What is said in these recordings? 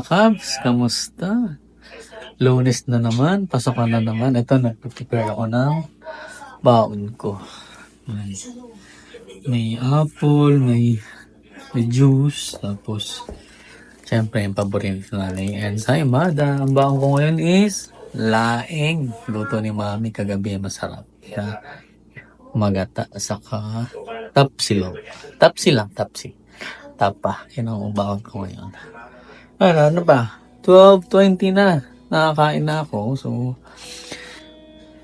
Kabs, kamusta? Lunes na naman, pasok na naman. Ito, nag-prepare ako ng baon ko. May apple, may juice, tapos syempre yung paborito namin yung ensaymada. Ang baon ko ngayon is laing. Luto ni mami kagabi, masarap. Kaya magata, saka tapsilog. Tapsi. Tapa, yun ang baon ko ngayon. Ano ba? 12:20 na. Nakakain na ako. So,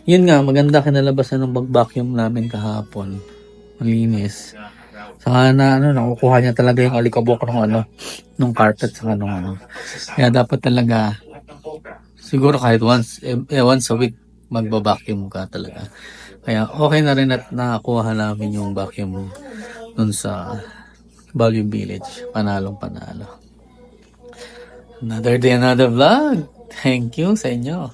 yun nga, maganda kinalabasan ng vacuum namin kahapon. Malinis. Saka nakukuha niya talaga yung alikabok ng carpet saka Kaya dapat talaga, siguro kahit once a week, magbabacuum ka talaga. Kaya okay na rin at nakakuha namin yung vacuum dun sa Value Village. Panalo. Another day, another vlog. Thank you sa inyo.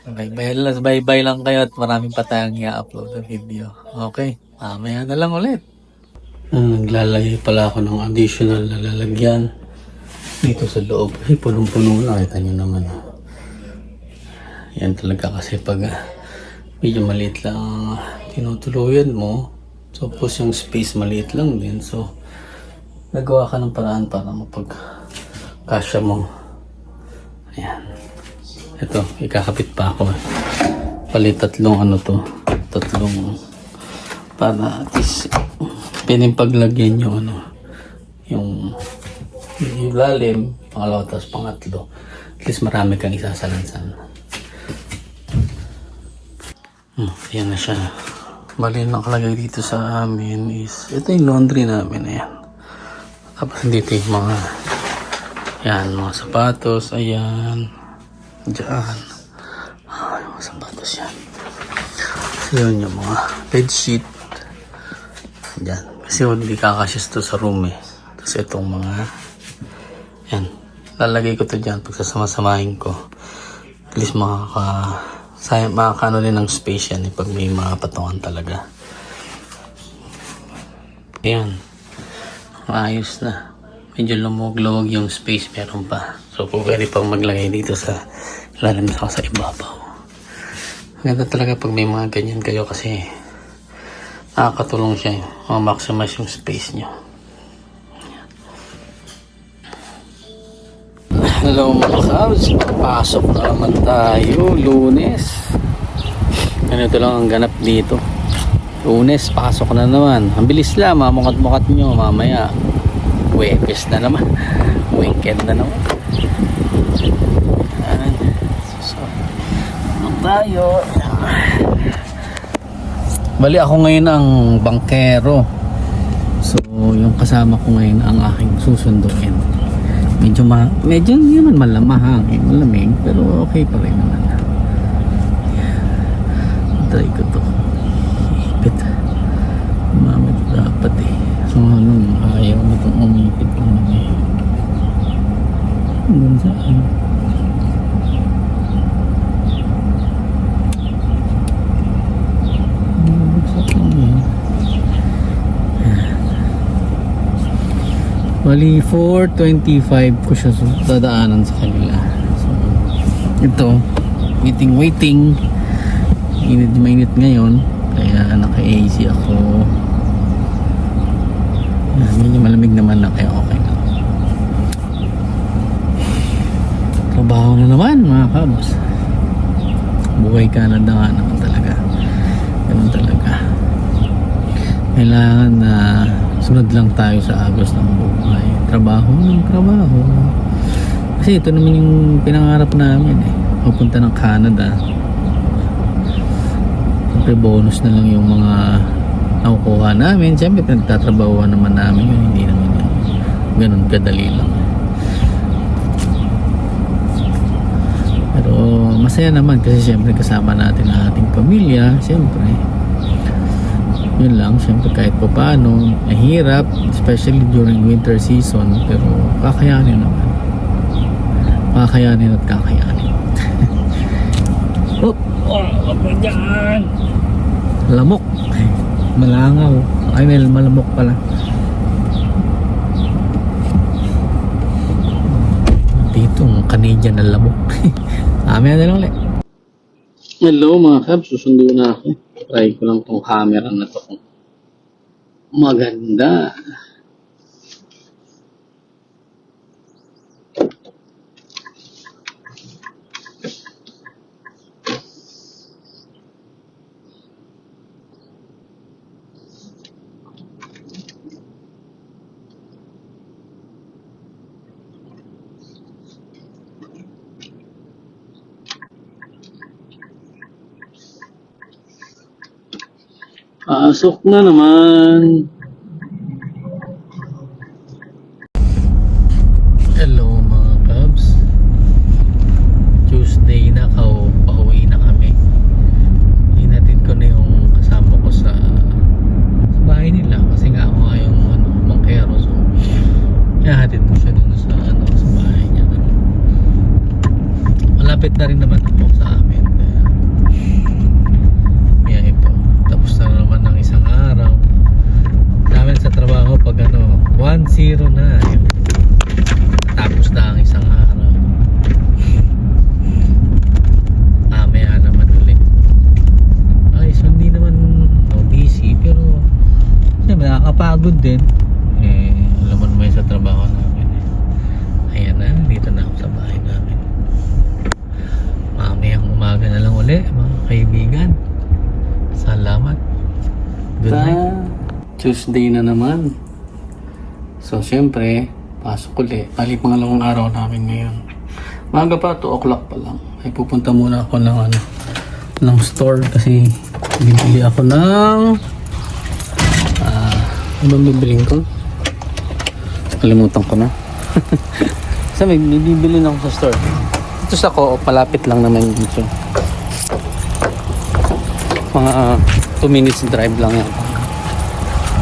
Bye-bye lang kayo at maraming pa tayong i-upload na video. Okay, mamaya na lang ulit. Naglalagay pala ako ng additional na lalagyan dito sa loob. Kasi punong-puno na. Kita nyo naman. Yan talaga kasi pag medyo maliit lang tinutuluyan mo. So, tapos yung space maliit lang din. So, nagawa ka ng paraan para kasya mo. Ayan. Ito, ikakapit pa ako. Palit tatlong para at least pining paglagyan yung yung ilalim, pangalawa tapos pangatlo. At least marami kang isasalansan. Ayan na siya. Bali nakalagay dito sa amin is ito yung laundry namin. Ayan. Tapos dito yung mga sapatos, ayan. Diyan. Yung mga sapatos yan. So, yun yung mga bedsheet. Diyan. Kasi hindi kakasyas to sa room eh. Tapos itong mga, yan. Lalagay ko to dyan pag sasama-samahin ko. At least makakaano din ng space yan pag may mga patungan talaga. Ayan. Maayos na. Medyo lumog-lumog yung space, meron pa. So, pwede pang maglagay dito sa ilalim sa ibabaw. Maganda talaga pag may mga ganyan kayo kasi nakakatulong siya ma-maximize yung space nyo. Hello mga kabs, pasok na naman tayo. Lunes. Ganito lang ang ganap dito. Lunes, pasok na naman. Ang bilis lang, mamukat-mukat nyo mamaya. Webes na naman. Weekend na naman. Ayan. So, tayo. Bali ako ngayon ang bangkero. So, yung kasama ko ngayon ang aking susunduin. Medyo hindi naman malamig, pero okay pa rin naman. Try ko to. Ipit. Mamit dapat eh. So, ayaw na itong umipit ko naman eh. Hanggang saan? Bugsak lang eh. Bali, 4:25 ko siya dadaanan sa kanila. So, ito, waiting. Mainit ngayon. Kaya naka-AC ako. Medyo malamig naman na kaya okay na. Trabaho na naman mga kabs. Buhay Canada nga naman talaga. Ganun talaga. Kailangan na sunod lang tayo sa agos ng buhay. Trabaho ng trabaho. Kasi ito naman yung pinangarap namin eh. Pupunta ng Canada. Siyempre bonus na lang yung mga nakukuha namin. Siyempre pinagtatrabahuan naman namin yun. Hindi naman yun ganun kadali lang. Pero masaya naman kasi siyempre kasama natin ang ating pamilya. Siyempre yun lang. Siyempre kahit pa paano mahirap, especially during winter season, pero kakayanin naman. Kakayanin at kakayanin. Oh, dyan. Lamok. Malangaw. Ay, may malamok pala. Canadian na lamok. Mamaya na lang ulit. Hello mga kabs, susundo na ako. Try ko lang tong camera na to. Maganda. Pasok na naman. Hello mga kabs. Tuesday na, pauwi na kami. Hinatid ko na yung kasama ko sa bahay nila kasi nga ako nga yung mangkero, so hinahatid ko siya dun sa bahay niya. Malapit na rin naman ako sa amin. Kaya ito, tapos na naman ng isang araw namin sa trabaho. Pag 1-0 na, tapos na ang isang araw. Mamaya naman ulit. So hindi naman busy, pero siyempre nakakapagod din. Alam mo naman sa trabaho namin. Ayan na, dito na ako sa bahay namin. Mamayang umaga na lang ulit mga kaibigan. Salamat. Good night. Tuesday na naman. So syempre, pasok ulit. Bali pangalawang araw namin ngayon. Maaga pa, 2 o'clock pa lang. Ay pupunta muna ako ng store kasi bibili ako ng ano bang bibiling ko? Kalimutan ko na. Kasi may bibili na ako sa store. Ito sa Co-op, malapit lang naman dito. Mga 2 minutes drive lang yan.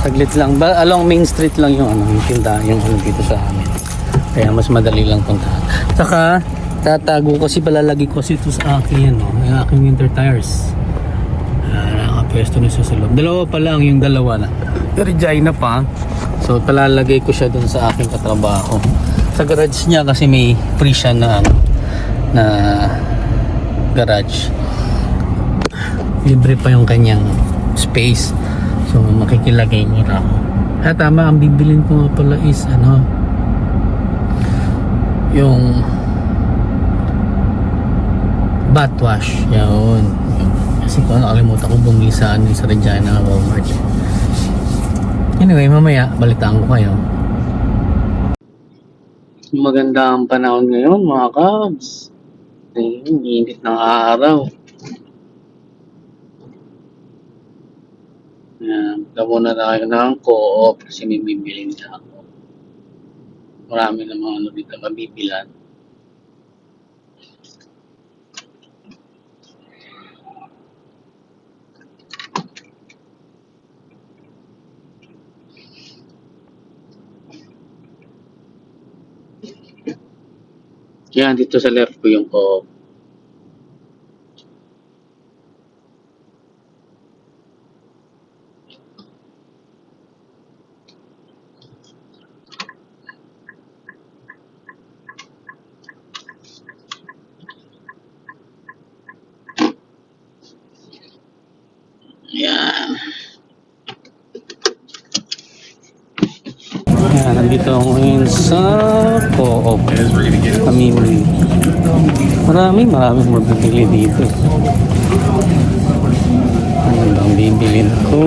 Saglit lang. Along Main Street lang yung yung tinda, yung dito sa amin. Kaya mas madali lang puntahan. Saka tatago kasi, palalagay ko kasi ito sa akin, yung aking winter tires. Nakapwesto na siya sa loob. Dalawa pa lang, yung dalawa na. Regina pa. So palalagay ko siya dun sa aking katrabaho. Sa garage niya kasi may free siya na garage. Libre pa yung kanyang space. So makikilagay niyo na ako. Tama, ang bibilin ko nga pala is yung bat wash. Yun. Kasi kung nakalimutan ko bumili sa Regina Walmart. Anyway, mamaya balitaan ko kayo. Maganda ang panahon ngayon mga kabs. Init ng araw. Punta muna tayo ng Co-op kasi may bibilin na ako. Marami namang dito mabibilan. Yan, dito sa left ko yung Co-op. Yan. Yan, nandito ako ngayon sa Co-op. Maraming mabibili dito. Ano bang bibilin ko?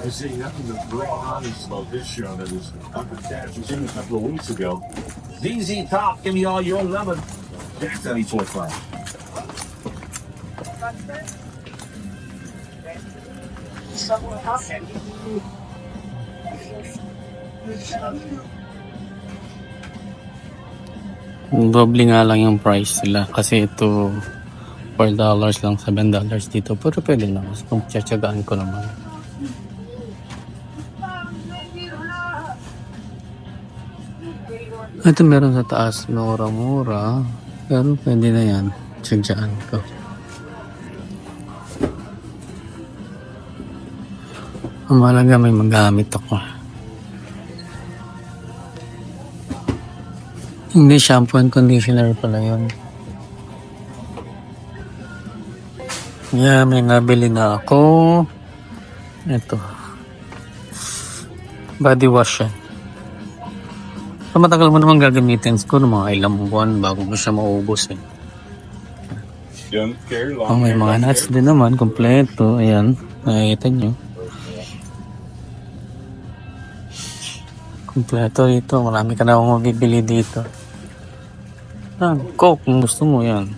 I see nothing but great honest about this show that is under Dash's in a couple of weeks ago. DZ Top, give me all your lemon. That's 94.5. Doble nga lang yung price nila kasi ito $4 lang, $7 dito, pero pwede na kung tiyatsagaan ko naman. Ito meron sa taas, mura-mura, pero pwede na yan, tiyatsagaan ko. Ang mahalaga may magamit ako. Hindi, shampoo and conditioner pala yun. Yeah, may nabili na ako. Ito. Body wash yan. So, matagal mo naman gagamitin. Siguro mga ilang buwan bago mo siya maubos eh. Oh, may mga nuts din naman. Kompleto. Ayan. Nakikita nyo. Kompleto dito. Marami ka na akong mabibili dito. Ah, Coke kung gusto mo yan.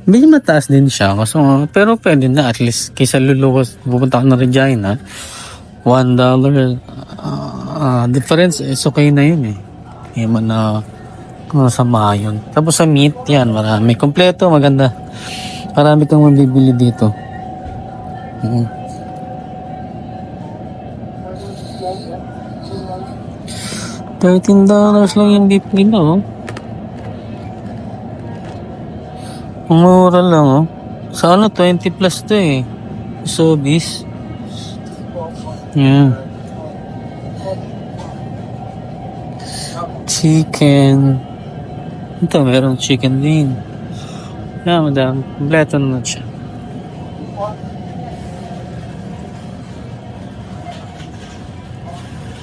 Medyo mataas din siya. Pero pwede na at least kaysa luluwas. Pupunta ka na Regina. $1. Difference is okay na yun eh. Hindi man na masama yun. Tapos sa meat, yan, marami. Kompleto, maganda. Marami kang mabibili dito. $13 lang yung beef nila, oh. Mura lang, oh. Sa 20 plus to eh. Sobis. Yeah. Chicken. Ito, meron chicken din. Yeah, madam. Kompleto na siya.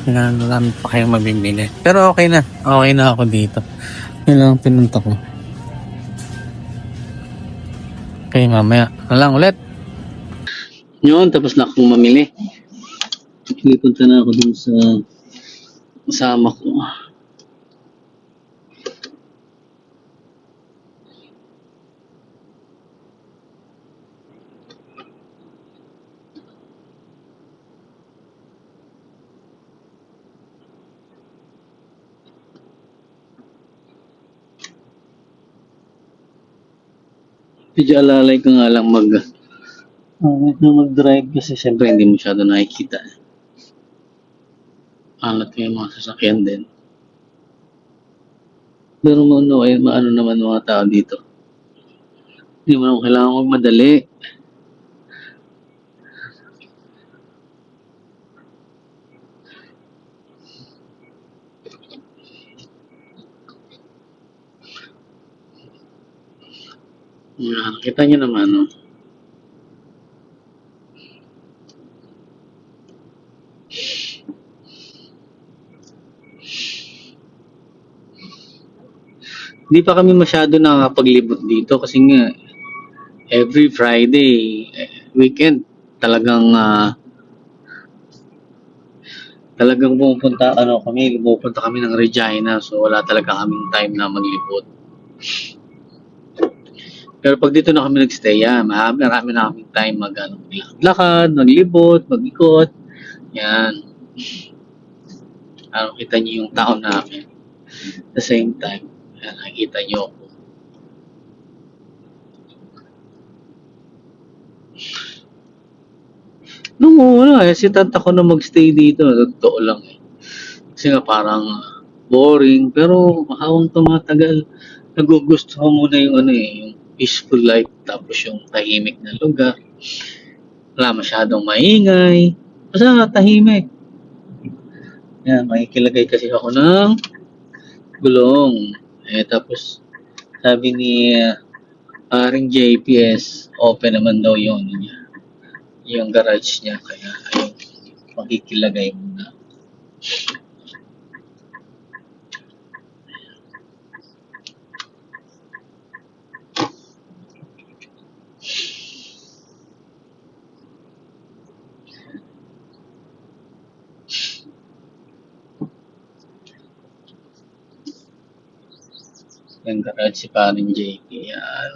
Marami pa kayong mabibili. Pero okay na. Okay na ako dito. Yun lang ang pinunta ko. Okay, mamaya na lang ulit. Yun, tapos na akong mamili. Punta na ako dun sa kasama ko. Medyo alalay ko nga lang mag-drive kasi siyempre hindi masyado nakikita. Angat ko yung mga sasakyan din. Pero maano naman mga tao dito. Hindi mo naman kailangan magmadali. Yan, kita nyo naman, no? Hindi pa kami masyado nakakapaglibot dito kasi nga every Friday, weekend, talagang pupunta kami ng Regina, so wala talaga kaming time na maglibot. Pero pag dito na kami nagstay, marami na kaming time maglakad, maglibot, mag-ikot. Yan. Kita niyo yung taon namin. At the same time, nakikita niyo ako. Nung una, hesitant ako na magstay dito. Totoo lang eh. Kasi nga parang boring. Pero habang tumatagal, nagugustuhan mo na yung yung peaceful life. Tapos yung tahimik na lugar. Wala masyadong maingay. Basta tahimik. Yan, makikilagay kasi ako ng gulong. Tapos sabi ni paring JPS, open naman daw yung garage niya. Kaya ayun, makikilagay muna. Yung garage si paring JP. Yan.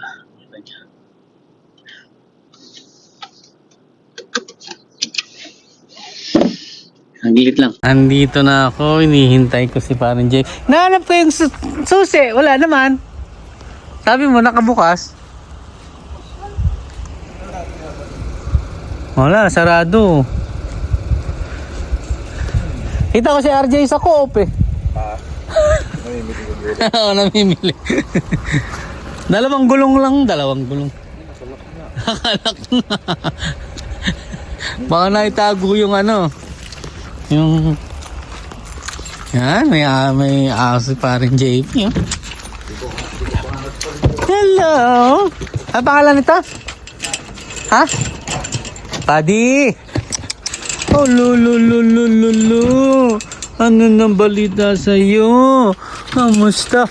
Ang gilit lang. Andito na ako, hinihintay ko si paring Jay. Nahanap ko yung susi, wala naman. Sabi mo, nakabukas. Wala, sarado. Kita ko si RJ sa Coop eh. Oo, namimili. Dalawang gulong. Nakalak na. Baka naitago yung Yan, may aso pa rin JP. Oh. Hello! Ano pangalan nito? Ha? Buddy! Oh, lulululululu! Ano nang balita sa'yo? Kamusta?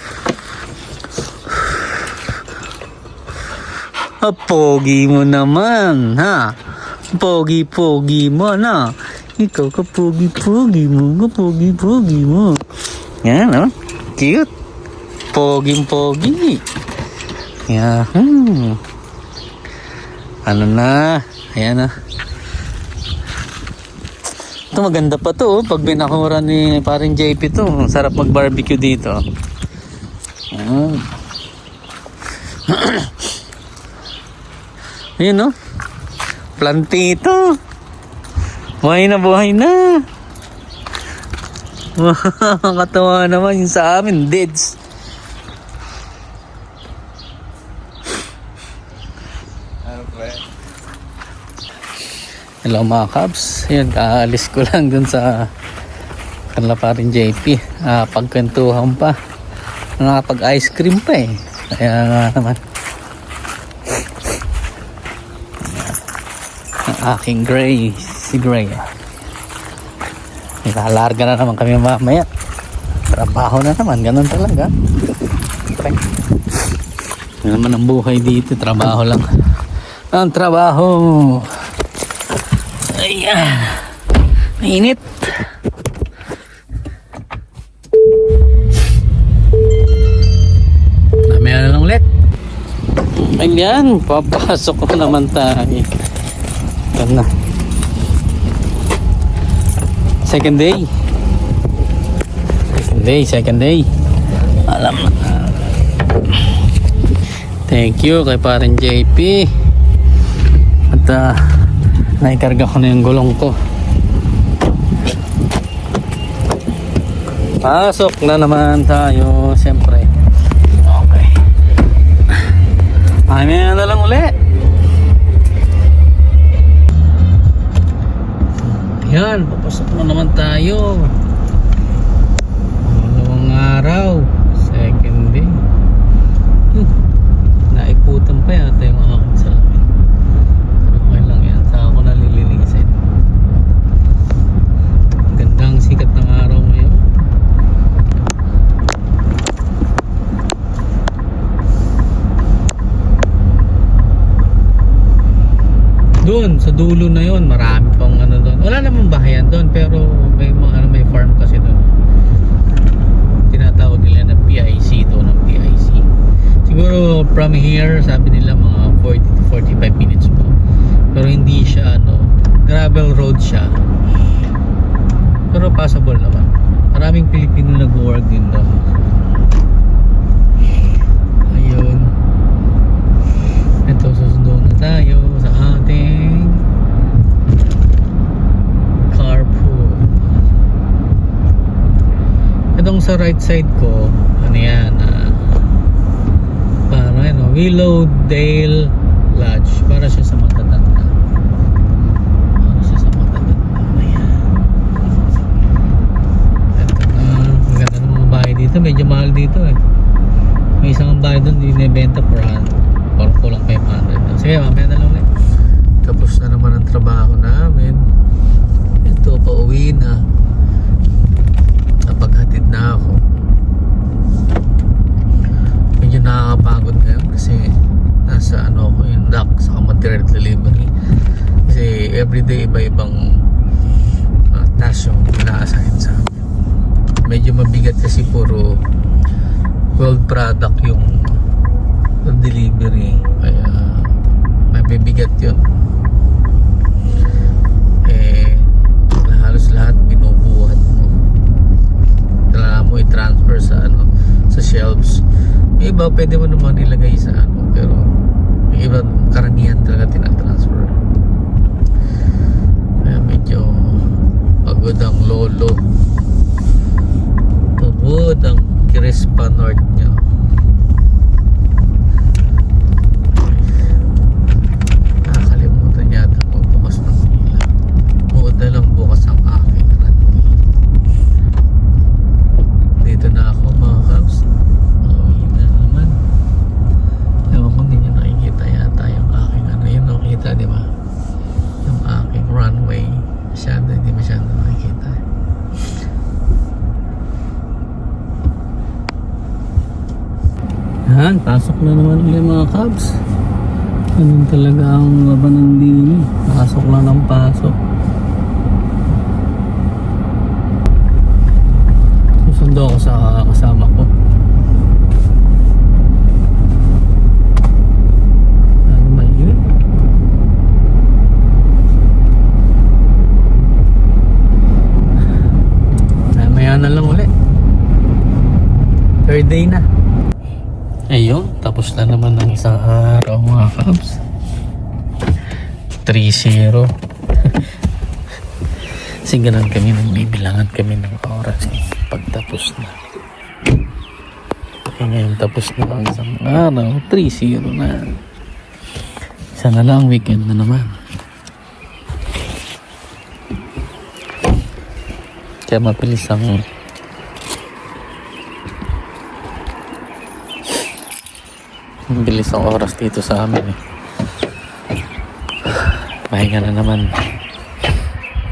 Pogi mo naman, ha? Pogi-pogi mo, na? Ikaw kapogi-pogi mo, kapogi-pogi mo. Yan, oh. Cute. Poging-pogi. Yan. Ano na? Ayan na. Ito maganda pa to, oh. Pag binakura ni paring JP to, sarap mag-barbecue dito. Ayan. Ayan, oh. Plantito. Buhay na, buhay na. Katawa naman yung sa amin, deads. Hello mga Cubs. Yun, kaalis ko lang dun sa kanila pa rin JP. Pagkwentuhan pa. Nakapag-ice cream pa eh. Kaya nga naman. Ang aking gray. Si Gray. Nakalarga na naman kami mamaya. Trabaho na naman. Ganun talaga. Okay. Yan naman ang buhay dito. Trabaho lang. Ang trabaho. Ayan. Mainit. Mamaya na lang ulit. Ayan. Papasok ko naman tayo. Yan na. Second day. Alam na. Thank you kay paring JP. At naikarga ko na yung gulong ko. Pasok na naman tayo. Siyempre. Okay. Ay, na lang ulit. Yan, papasok na naman tayo. Dalawang araw. Second day. Naiputan pa yata yung aking salamin. Okay lang yan. Saka ako nalilinisin. Gandang sikat ng araw ngayon. Doon, sa dulo na yon, marami pang ano doon. Wala namang bahayan doon, pero may mga may farm kasi doon. Tinatawag nila na PIC, doon ng PIC. Siguro from here, sabi nila mga 40 to 45 minutes po. Pero hindi siya gravel road siya. Pero passable naman. Maraming Pilipino nag-work din doon. Ayun. Ito, susunod na tayo sa ating carpool. Itong sa right side ko, ano yan, parang Willowdale Lodge. Para siya sa matatanda. Ayan. Ito na, maganda ng mga bahay dito. Medyo mahal dito eh. May isang bahay doon, hindi nabenta for parang kulang 500. Sige, mamaya na lang ulit. Tapos na naman ang trabaho namin. Ito, pauwi na. Napaghatid na ako. Medyo nakakapagod ngayon kasi nasa ko yung dock sa material delivery. Kasi everyday iba-ibang task yung ina-assign sa amin. Medyo mabigat kasi puro world product yung delivery, kaya mabibigat yun. Halos lahat binubuhat mo, kailangan mo i-transfer sa shelves. Yung iba pwede mo naman ilagay sa pero yung iba karamihan talaga tinatransfer. Kaya medyo pagod ang lolo, pagod ang Crispa North nyo. Yan, pasok na naman ulit mga Cubs. Ganun talaga ang laban ng dini. Pasok lang ng pasok. Susundo ako sa kasama ko. Ano ba yun? Maya na lang ulit. Third day na. Ayun, tapos na naman ng isang araw mga Cubs. 3-0. Siganan kami ng bibilangan kami ng oras pagtapos na. Kaya ngayon tapos na ang isang araw, 3-0 na. Isa na lang, weekend na naman. Kaya mabilis ang bilis ang oras dito sa amin eh. Pahinga na naman.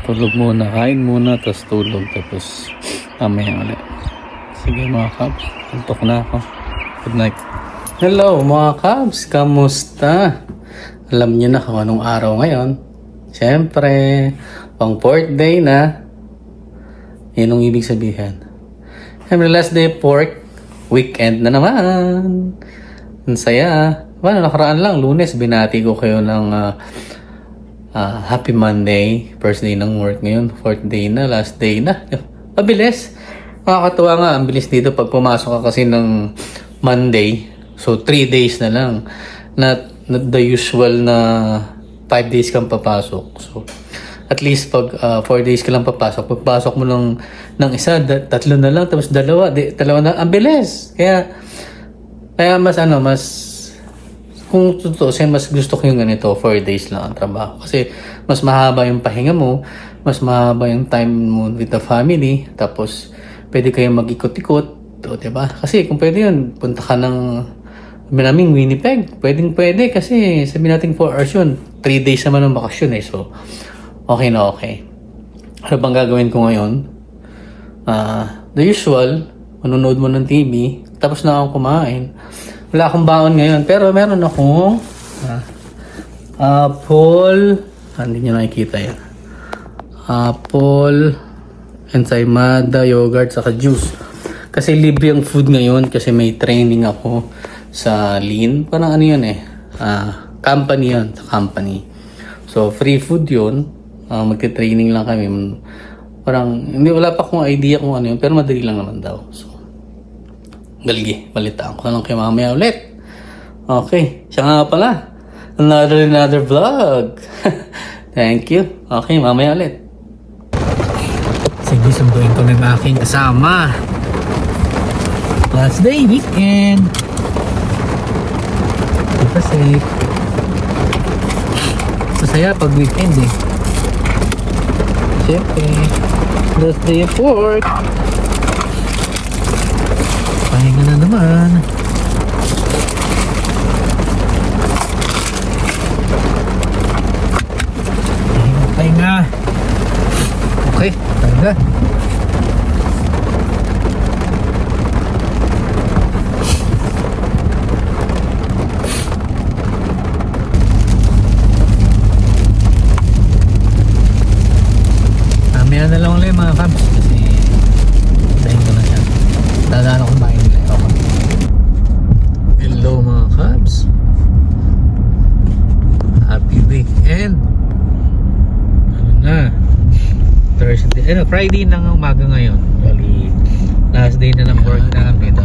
Tulog muna, kain muna, tapos tulog, tapos mamaya ulit. Sige mga Cubs, antok na ako. Good night. Hello mga Cubs, kamusta? Alam niyo na kung anong araw ngayon. Siyempre, pang 4th day na. Yan ang ibig sabihin. Siyempre, last day of work, weekend na naman. Ang saya. Well, nakaraan lang, Lunes, binati ko kayo ng Happy Monday. First day ng work ngayon. 4th day na, last day na. Mabilis. Makakatuwa nga, ang bilis dito pag pumasok ka kasi ng Monday. So, 3 days na lang. Not the usual na 5 days kang papasok. So, at least pag 4 days ka lang papasok, pagpasok mo ng isa, tatlo na lang, tapos dalawa na. Ang bilis. Kaya mas kung totoo, mas gusto ko yung ganito, 4 days lang ang trabaho. Kasi mas mahaba yung pahinga mo, mas mahaba yung time mo with the family, tapos pwede kayong mag-ikot-ikot, diba? Kasi kung pwede yun, punta ka ng naming Winnipeg, pwede kasi sabihin natin 4 hours yun, 3 days naman ng bakasyon eh, so okay na okay. Ano bang gagawin ko ngayon? The usual, manonood mo ng TV, tapos na akong kumain. Wala akong baon ngayon, pero meron akong apple, hindi nyo nakikita yan. Apple, ensaymada, yogurt, saka juice. Kasi libre ang food ngayon kasi may training ako sa Lean. Parang ano yun eh, company yun, sa company. So, free food yun. Magte-training lang kami. Parang, wala pa akong idea kung ano yun, pero madali lang naman daw. So, galgi, balitaan ko lang kayo mamaya ulit. Okay, siya nga pala. Another vlog. Thank you. Okay, mamaya ulit. Sige, sunduin ko ng aking kasama. Last day, weekend. Ito safe. Masaya pag weekend eh. Siyempre, last day of work. Pahinga na naman. Pahinga. Okay, pahinga. Mamaya na lang ulit mga Cubs kasi dahin ko na siya. Dadaan ako kumain nila. Okay. Hello mga Cubs. Happy weekend. Ano na? Thursday. Friday na ng umaga ngayon. Bali, last day na ng work namin.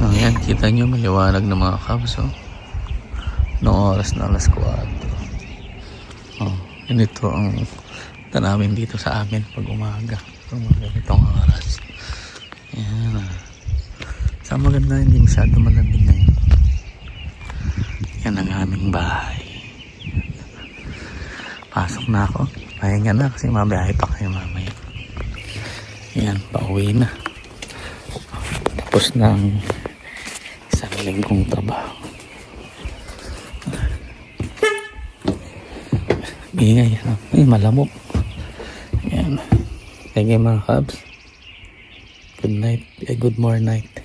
Ayan, kita nyo maliwanag ng mga Cubs. Oh. Noong oras na alas 4. Oh, ganito ang namin dito sa amin pag umaga. Itong oras. Ayan. Sa maganda, hindi masyado malamig ngayon. Yan ang aming bahay. Pasok na ako. Pahinga na kasi mabiyahe pa kayo mamaya. Yan, pauwi na. Tapos na ang isang linggong trabaho. Ingay. Ay, malamok. Yan. Kaya mga Cubs. Good night. Good more night.